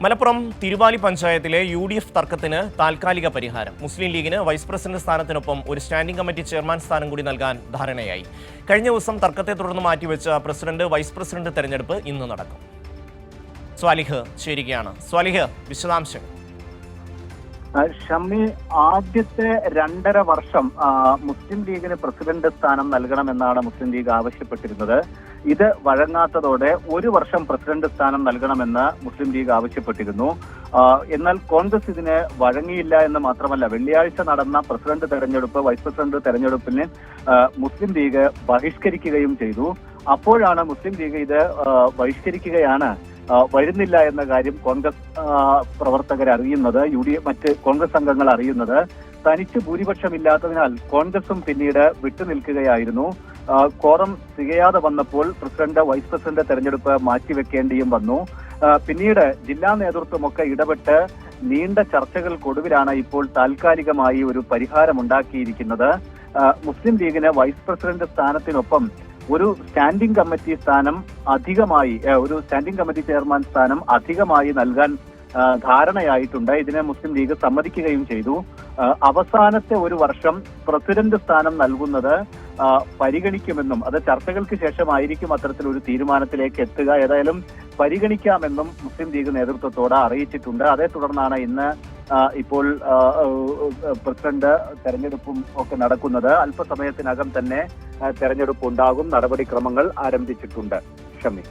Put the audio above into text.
മലപ്പുറം തിരുവാലി പഞ്ചായത്തിലെ UDF തർക്കത്തിന് താൽക്കാലിക പരിഹാരം. മുസ്ലിം ലീഗിന് വൈസ് പ്രസിഡന്റ് സ്ഥാനത്തിനൊപ്പം ഒരു സ്റ്റാൻഡിംഗ് കമ്മിറ്റി ചെയർമാൻ സ്ഥാനം കൂടി നൽകാൻ ധാരണയായി. കഴിഞ്ഞ ദിവസം തർക്കത്തെ തുടർന്ന് മാറ്റിവെച്ച പ്രസിഡന്റ് വൈസ് പ്രസിഡന്റ് തെരഞ്ഞെടുപ്പ് ഇന്ന് നടക്കും. സ്വാലിഹ് ചേരുകയാണ്. സ്വാലിഹ്, വിശദാംശങ്ങൾ. ഷമ്മി, ആദ്യത്തെ 2.5 വർഷം മുസ്ലിം ലീഗിന് പ്രസിഡന്റ് സ്ഥാനം നൽകണമെന്നാണ് മുസ്ലിം ലീഗ് ആവശ്യപ്പെട്ടിരുന്നത്. ഇത് വഴങ്ങാത്തതോടെ 1 വർഷം പ്രസിഡന്റ് സ്ഥാനം നൽകണമെന്ന് മുസ്ലിം ലീഗ് ആവശ്യപ്പെട്ടിരുന്നു. എന്നാൽ കോൺഗ്രസ് ഇതിന് വഴങ്ങിയില്ല എന്ന് മാത്രമല്ല, വെള്ളിയാഴ്ച നടന്ന പ്രസിഡന്റ് തെരഞ്ഞെടുപ്പ്, വൈസ് പ്രസിഡന്റ് തെരഞ്ഞെടുപ്പിന് മുസ്ലിം ലീഗ് ബഹിഷ്കരിക്കുകയും ചെയ്തു. അപ്പോഴാണ് മുസ്ലിം ലീഗ് ഇത് ബഹിഷ്കരിക്കുകയാണ്, വരുന്നില്ല എന്ന കാര്യം കോൺഗ്രസ് പ്രവർത്തകർ അറിയുന്നത്, മറ്റ് കോൺഗ്രസ് അംഗങ്ങൾ അറിയുന്നത്. തനിച്ച് ഭൂരിപക്ഷമില്ലാത്തതിനാൽ കോൺഗ്രസും പിന്നീട് വിട്ടുനിൽക്കുകയായിരുന്നു. കോറം തികയാതെ വന്നപ്പോൾ പ്രസിഡന്റ് വൈസ് പ്രസിഡന്റ് തെരഞ്ഞെടുപ്പ് മാറ്റിവെക്കേണ്ടിയും വന്നു. പിന്നീട് ജില്ലാ നേതൃത്വമൊക്കെ ഇടപെട്ട് നീണ്ട ചർച്ചകൾക്കൊടുവിലാണ് ഇപ്പോൾ താൽക്കാലികമായി ഒരു പരിഹാരമുണ്ടാക്കിയിരിക്കുന്നത്. മുസ്ലിം ലീഗിന് വൈസ് പ്രസിഡന്റ് സ്ഥാനത്തിനൊപ്പം ഒരു സ്റ്റാൻഡിംഗ് കമ്മിറ്റി സ്ഥാനം അധികമായി, ഒരു സ്റ്റാൻഡിംഗ് കമ്മിറ്റി ചെയർമാൻ സ്ഥാനം അധികമായി നൽകാൻ ധാരണയായിട്ടുണ്ട്. ഇതിനെ മുസ്ലിം ലീഗ് സമ്മതിക്കുകയും ചെയ്തു. അവസാനത്തെ 1 വർഷം പ്രസിഡന്റ് സ്ഥാനം നൽകുന്നത് പരിഗണിക്കുമെന്നും, അത് ചർച്ചകൾക്ക് ശേഷമായിരിക്കും അത്തരത്തിലൊരു തീരുമാനത്തിലേക്ക് എത്തുക. ഏതായാലും പരിഗണിക്കാമെന്നും മുസ്ലിം ലീഗ് നേതൃത്വത്തോട് അറിയിച്ചിട്ടുണ്ട്. അതേ തുടർന്നാണ് ഇന്ന് ഇപ്പോൾ പ്രസിഡന്റ് തെരഞ്ഞെടുപ്പും ഒക്കെ നടക്കുന്നത്. അല്പസമയത്തിനകം തന്നെ തെരഞ്ഞെടുപ്പ് ഉണ്ടാകും. നടപടിക്രമങ്ങൾ ആരംഭിച്ചിട്ടുണ്ട്. ഷമി.